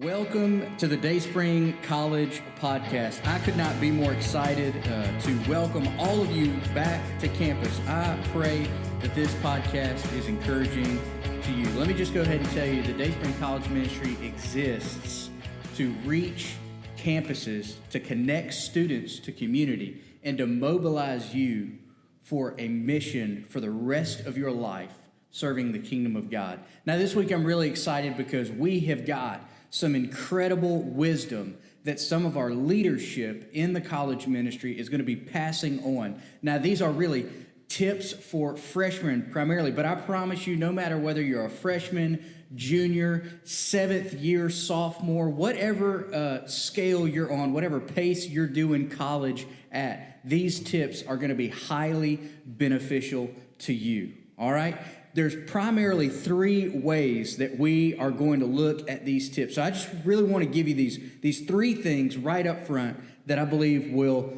Welcome to the Dayspring College Podcast. I could not be more excited to welcome all of you back to campus. I pray that this podcast is encouraging to you. Let me just go ahead and tell you the Dayspring College Ministry exists to reach campuses, to connect students to community, and to mobilize you for a mission for the rest of your life serving the kingdom of God. Now, this week I'm really excited because we have got some incredible wisdom that some of our leadership in the college ministry is going to be passing on. Now, these are really tips for freshmen primarily, but I promise you, no matter whether you're a freshman, junior, seventh year, sophomore, whatever scale you're on, whatever pace you're doing college at, these tips are going to be highly beneficial to you. All right? There's primarily three ways that we are going to look at these tips. So I just really want to give you these three things right up front that I believe will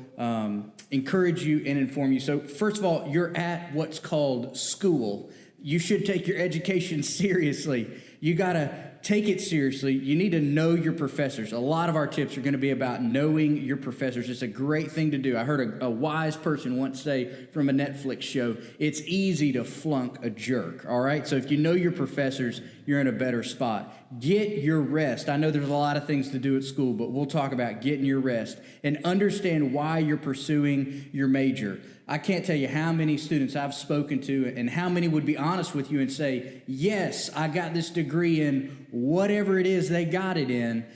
encourage you and inform you. So first of all, you're at what's called school. You should take your education seriously. You got to take it seriously. You need to know your professors. A lot of our tips are going to be about knowing your professors. It's a great thing to do. I heard a wise person once say from a Netflix show, it's easy to flunk a jerk, all right? So if you know your professors, you're in a better spot. Get your rest. I know there's a lot of things to do at school, but we'll talk about getting your rest and understand why you're pursuing your major. I can't tell you how many students I've spoken to and how many would be honest with you and say, yes, I got this degree in whatever it is they got it in,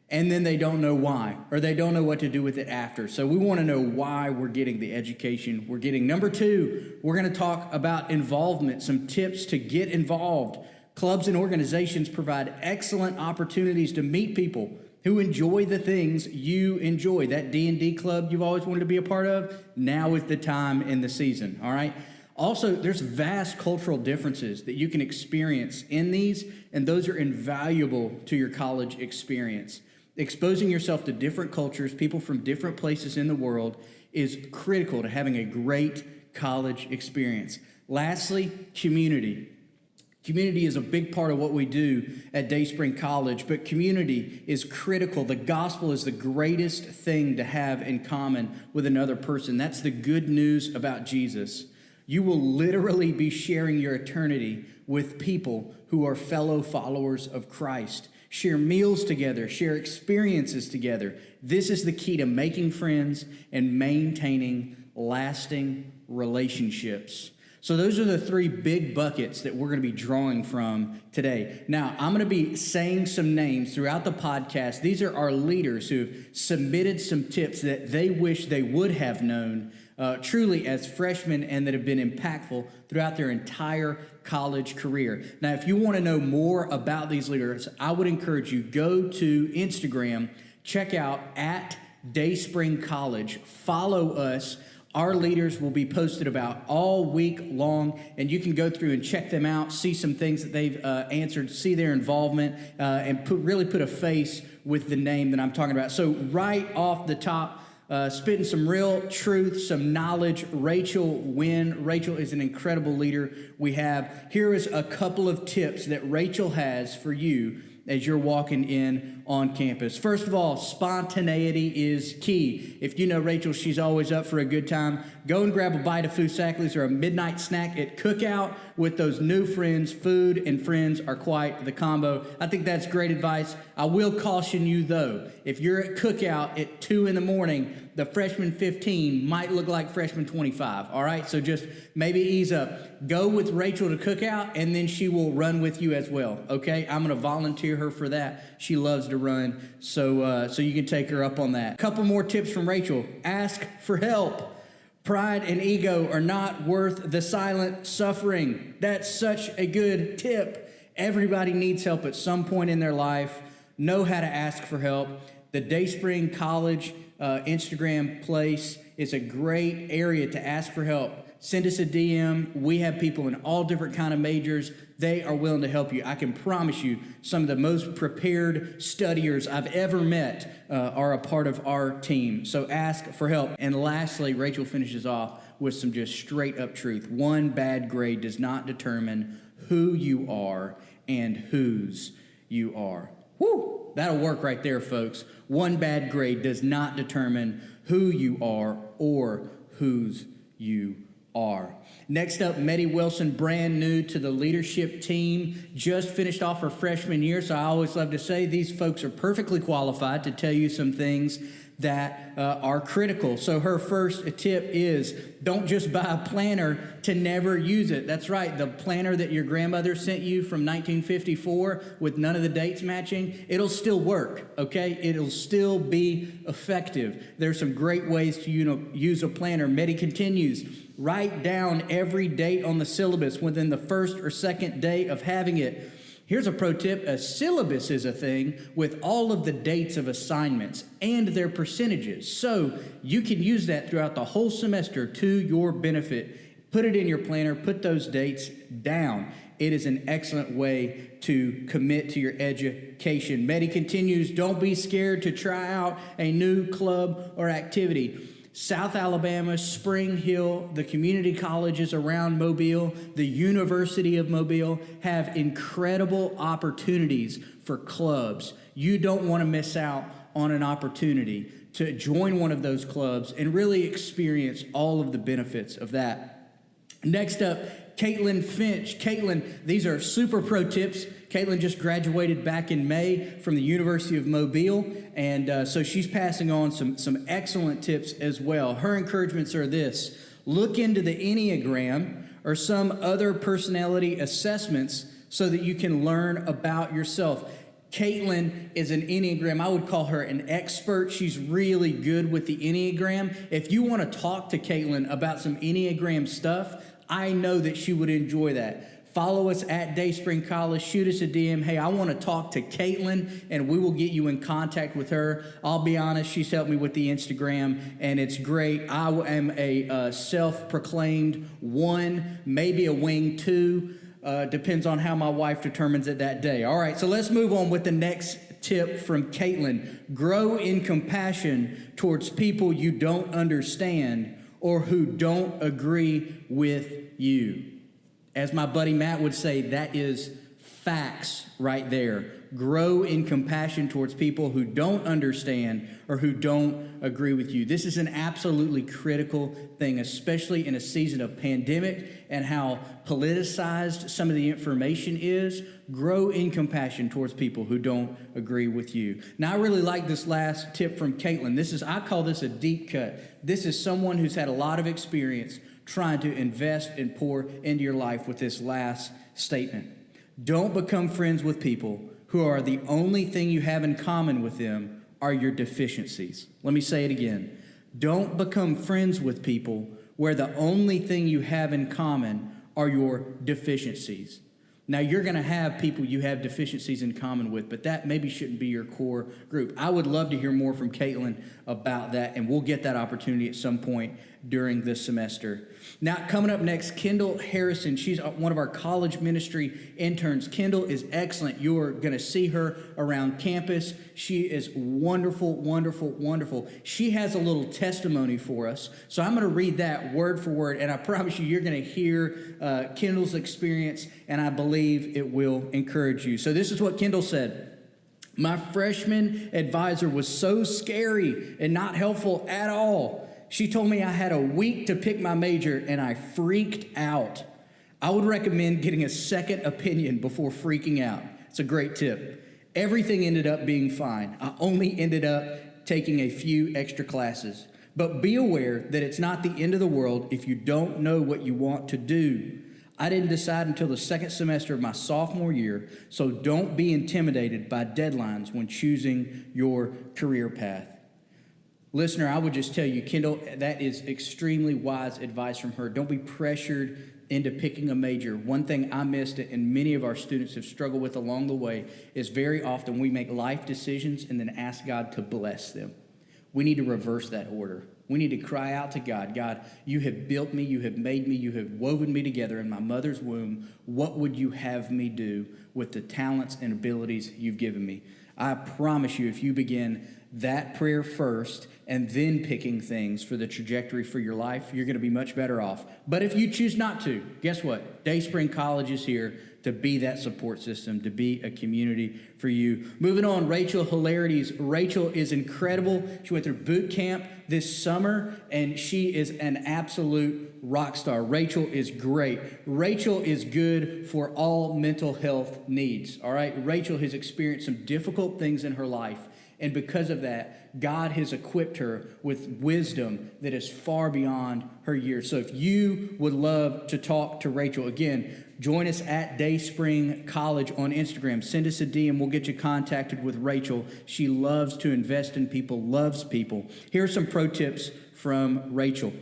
and then they don't know why, or they don't know what to do with it after. So we want to know why we're getting the education we're getting. Number two, we're going to talk about involvement, some tips to get involved. Clubs and organizations provide excellent opportunities to meet people who enjoy the things you enjoy. That D&D club you've always wanted to be a part of, now is the time in the season, all right? Also, there's vast cultural differences that you can experience in these, and those are invaluable to your college experience. Exposing yourself to different cultures, people from different places in the world, is critical to having a great college experience. Lastly, community. Community is a big part of what we do at Dayspring College, but community is critical. The gospel is the greatest thing to have in common with another person. That's the good news about Jesus. You will literally be sharing your eternity with people who are fellow followers of Christ. Share meals together, share experiences together. This is the key to making friends and maintaining lasting relationships. So those are the three big buckets that we're going to be drawing from today. Now, I'm going to be saying some names throughout the podcast. These are our leaders who have submitted some tips that they wish they would have known truly as freshmen and that have been impactful throughout their entire college career. Now, if you want to know more about these leaders, I would encourage you, go to Instagram, check out at Dayspring College, follow us. Our leaders will be posted about all week long, and you can go through and check them out, see some things that they've answered, see their involvement, and really put a face with the name that I'm talking about. So right off the top, spitting some real truth, some knowledge, Rachel Wynn. Rachel is an incredible leader we have. Here is a couple of tips that Rachel has for you as you're walking in on campus. First of all, spontaneity is key. If you know Rachel, she's always up for a good time. Go and grab a bite of Foosackly's or a midnight snack at Cookout with those new friends. Food and friends are quite the combo. I think that's great advice. I will caution you, though, if you're at Cookout at 2 in the morning, the freshman 15 might look like freshman 25, all right? So just maybe ease up. Go with Rachel to Cookout, and then she will run with you as well, okay? I'm going to volunteer her for that. She loves to run, so you can take her up on that. A couple more tips from Rachel. Ask for help. Pride and ego are not worth the silent suffering. That's such a good tip. Everybody needs help at some point in their life. Know how to ask for help. The Dayspring College Instagram place is a great area to ask for help. Send us a DM. We have people in all different kind of majors. They are willing to help you. I can promise you some of the most prepared studiers I've ever met are a part of our team. So ask for help. And lastly, Rachel finishes off with some just straight up truth. One bad grade does not determine who you are and whose you are. Woo! That'll work right there, folks. One bad grade does not determine who you are or whose you are. Next up, Meddy Wilson, brand new to the leadership team, just finished off her freshman year. So I always love to say these folks are perfectly qualified to tell you some things that are critical. So her first tip is don't just buy a planner to never use it. That's right. The planner that your grandmother sent you from 1954 with none of the dates matching, it'll still work, okay? It'll still be effective. There's some great ways to use a planner. Meddy continues, write down every date on the syllabus within the first or second day of having it. Here's a pro tip. A syllabus is a thing with all of the dates of assignments and their percentages. So you can use that throughout the whole semester to your benefit. Put it in your planner. Put those dates down. It is an excellent way to commit to your education. Meddy continues, don't be scared to try out a new club or activity. South Alabama, Spring Hill, the community colleges around Mobile, the University of Mobile have incredible opportunities for clubs. You don't want to miss out on an opportunity to join one of those clubs and really experience all of the benefits of that. Next up, Caitlin Finch. Caitlin, these are super pro tips. Caitlin just graduated back in May from the University of Mobile, and so she's passing on some excellent tips as well. Her encouragements are this: look into the Enneagram or some other personality assessments so that you can learn about yourself. Caitlin is an Enneagram. I would call her an expert. She's really good with the Enneagram. If you want to talk to Caitlin about some Enneagram stuff, I know that she would enjoy that. Follow us at Dayspring College. Shoot us a DM. Hey, I want to talk to Caitlin, and we will get you in contact with her. I'll be honest, she's helped me with the Instagram, and it's great. I am a self-proclaimed 1, maybe a wing 2. Depends on how my wife determines it that day. All right, so let's move on with the next tip from Caitlin. Grow in compassion towards people you don't understand or who don't agree with you. As my buddy Matt would say, that is facts right there. Grow in compassion towards people who don't understand or who don't agree with you. This is an absolutely critical thing, especially in a season of pandemic and how politicized some of the information is. Grow in compassion towards people who don't agree with you. Now, I really like this last tip from Caitlin. I call this a deep cut. This is someone who's had a lot of experience trying to invest and pour into your life with this last statement. Don't become friends with people who are the only thing you have in common with them are your deficiencies. Let me say it again. Don't become friends with people where the only thing you have in common are your deficiencies. Now, you're going to have people you have deficiencies in common with, but that maybe shouldn't be your core group. I would love to hear more from Caitlin about that, and we'll get that opportunity at some point during this semester. Now, coming up next, Kendall Harrison. She's one of our college ministry interns. Kendall is excellent. You're going to see her around campus. She is wonderful, wonderful, wonderful. She has a little testimony for us, so I'm going to read that word for word, and I promise you, you're going to hear Kendall's experience, and I believe it will encourage you. So this is what Kendall said. My freshman advisor was so scary and not helpful at all. She told me I had a week to pick my major, and I freaked out. I would recommend getting a second opinion before freaking out. It's a great tip. Everything ended up being fine. I only ended up taking a few extra classes. But be aware that it's not the end of the world if you don't know what you want to do. I didn't decide until the second semester of my sophomore year, so don't be intimidated by deadlines when choosing your career path. Listener, I would just tell you, Kendall, that is extremely wise advice from her. Don't be pressured into picking a major. One thing I missed and many of our students have struggled with along the way is very often we make life decisions and then ask God to bless them. We need to reverse that order. We need to cry out to God, God, you have built me, you have made me, you have woven me together in my mother's womb. What would you have me do with the talents and abilities you've given me? I promise you, if you begin that prayer first and then picking things for the trajectory for your life, you're going to be much better off. But if you choose not to, guess what? Dayspring College is here to be that support system, to be a community for you. Moving on, Rachel Hilarities. Rachel is incredible. She went through boot camp this summer, and she is an absolute rock star. Rachel is great. Rachel is good for all mental health needs, all right? Rachel has experienced some difficult things in her life, and because of that, God has equipped her with wisdom that is far beyond her years. So if you would love to talk to Rachel, again, join us at Dayspring College on Instagram. Send us a DM. We'll get you contacted with Rachel. She loves to invest in people, loves people. Here are some pro tips from Rachel.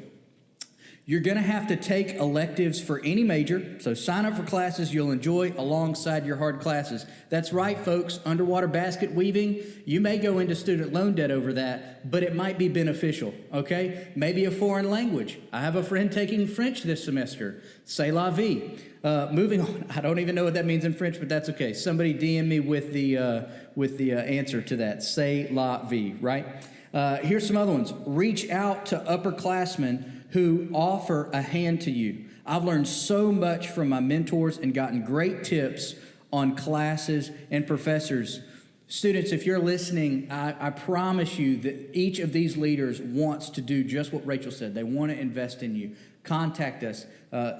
You're going to have to take electives for any major, so sign up for classes you'll enjoy alongside your hard classes. That's right, folks. Underwater basket weaving, you may go into student loan debt over that, but it might be beneficial, okay? Maybe a foreign language. I have a friend taking French this semester. C'est la vie. Moving on, I don't even know what that means in French, but that's okay. Somebody DM me with the answer to that. C'est la vie, right? Here's some other ones. Reach out to upperclassmen who offer a hand to you. I've learned so much from my mentors and gotten great tips on classes and professors. Students, if you're listening, I promise you that each of these leaders wants to do just what Rachel said. They want to invest in you. Contact us,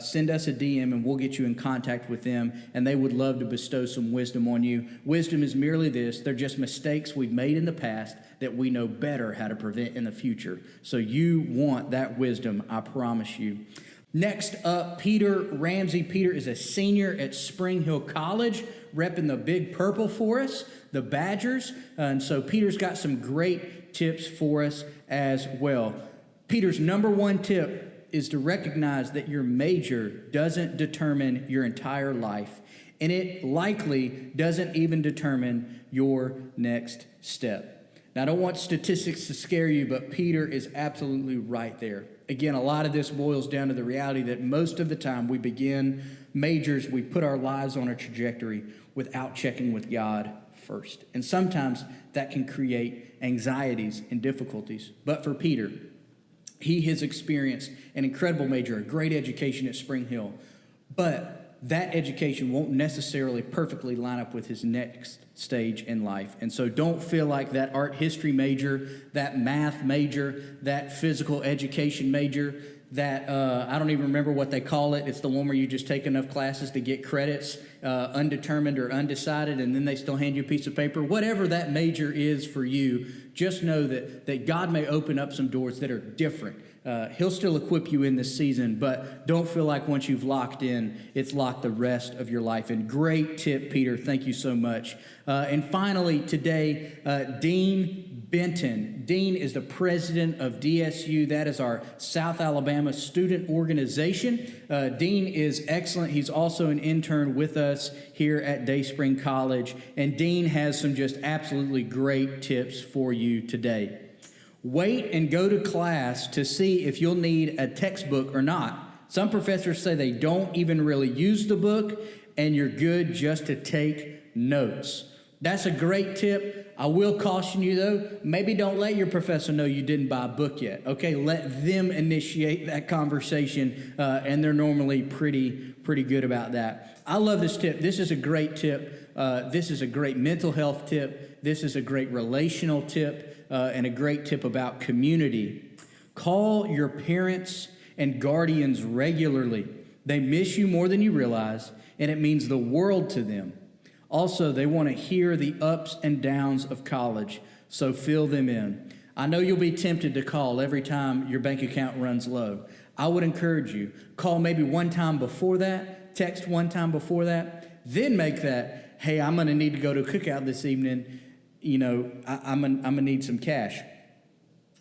send us a DM, and we'll get you in contact with them, and they would love to bestow some wisdom on you. Wisdom is merely this. They're just mistakes we've made in the past that we know better how to prevent in the future. So you want that wisdom, I promise you. Next up, Peter Ramsey. Peter is a senior at Spring Hill College, repping the big purple for us, the Badgers. And so Peter's got some great tips for us as well. Peter's number one tip is to recognize that your major doesn't determine your entire life, and it likely doesn't even determine your next step. Now, I don't want statistics to scare you, but Peter is absolutely right there. Again, a lot of this boils down to the reality that most of the time we begin majors, we put our lives on a trajectory without checking with God first. And sometimes that can create anxieties and difficulties. But for Peter, he has experienced an incredible major, a great education at Spring Hill. But that education won't necessarily perfectly line up with his next stage in life. And so don't feel like that art history major, that math major, that physical education major, that I don't even remember what they call it. It's the one where you just take enough classes to get credits, undetermined or undecided, and then they still hand you a piece of paper. Whatever that major is for you, just know that God may open up some doors that are different. He'll still equip you in this season, but don't feel like once you've locked in, it's locked the rest of your life. And great tip, Peter. Thank you so much. And finally, today, Dean Benton. Dean is the president of DSU. That is our South Alabama student organization. Dean is excellent. He's also an intern with us here at Dayspring College. And Dean has some just absolutely great tips for you today. Wait and go to class to see if you'll need a textbook or not. Some professors say they don't even really use the book, and you're good just to take notes. That's a great tip. I will caution you, though, maybe don't let your professor know you didn't buy a book yet, okay? Let them initiate that conversation, and they're normally pretty good about that. I love this tip. This is a great tip. This is a great mental health tip. This is a great relational tip. And a great tip about community. Call your parents and guardians regularly. They miss you more than you realize, and it means the world to them. Also, they want to hear the ups and downs of college, so fill them in. I know you'll be tempted to call every time your bank account runs low. I would encourage you, call maybe one time before that, text one time before that, then make that, hey, I'm going to need to go to a cookout this evening. You know, I'm gonna need some cash.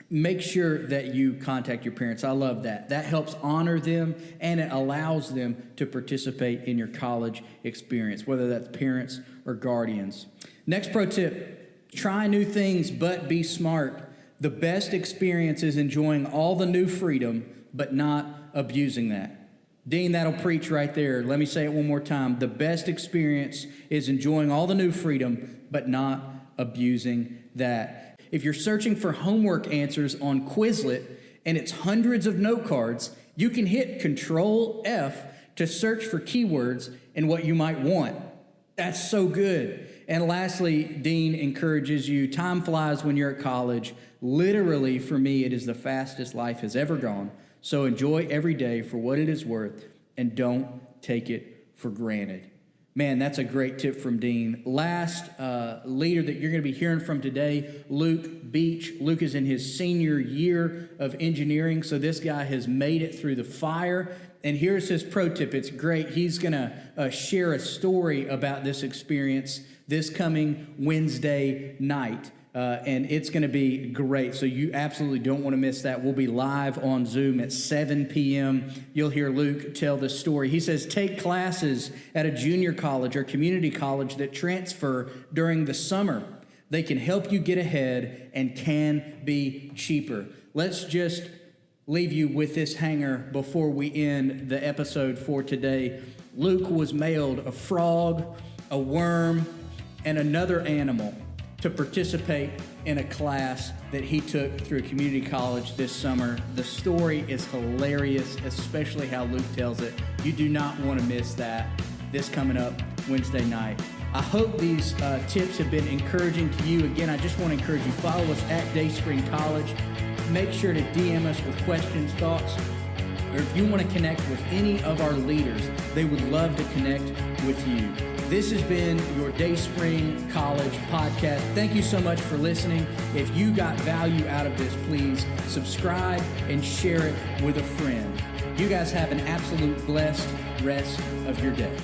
Make sure that you contact your parents. I love that. That helps honor them, and it allows them to participate in your college experience, whether that's parents or guardians. Next pro tip, try new things, but be smart. The best experience is enjoying all the new freedom, but not abusing that. Dean, that'll preach right there. Let me say it one more time. The best experience is enjoying all the new freedom, but not abusing that. If you're searching for homework answers on Quizlet and it's hundreds of note cards, you can hit Control F to search for keywords in what you might want. That's so good. And lastly, Dean encourages you, time flies when you're at college. Literally, for me, it is the fastest life has ever gone. So enjoy every day for what it is worth and don't take it for granted. Man, that's a great tip from Dean. Last leader that you're going to be hearing from today, Luke Beach. Luke is in his senior year of engineering, so this guy has made it through the fire. And here's his pro tip. It's great. He's going to share a story about this experience this coming Wednesday night. And it's going to be great. So you absolutely don't want to miss that. We'll be live on Zoom at 7 p.m. You'll hear Luke tell the story. He says, take classes at a junior college or community college that transfer during the summer. They can help you get ahead and can be cheaper. Let's just leave you with this hanger before we end the episode for today. Luke was mailed a frog, a worm, and another animal to participate in a class that he took through community college this summer. The story is hilarious, especially how Luke tells it. You do not want to miss that. This coming up Wednesday night. I hope these tips have been encouraging to you. Again, I just want to encourage you, follow us at Dayspring College. Make sure to DM us with questions, thoughts, or if you want to connect with any of our leaders, they would love to connect with you. This has been your Dayspring College podcast. Thank you so much for listening. If you got value out of this, please subscribe and share it with a friend. You guys have an absolute blessed rest of your day.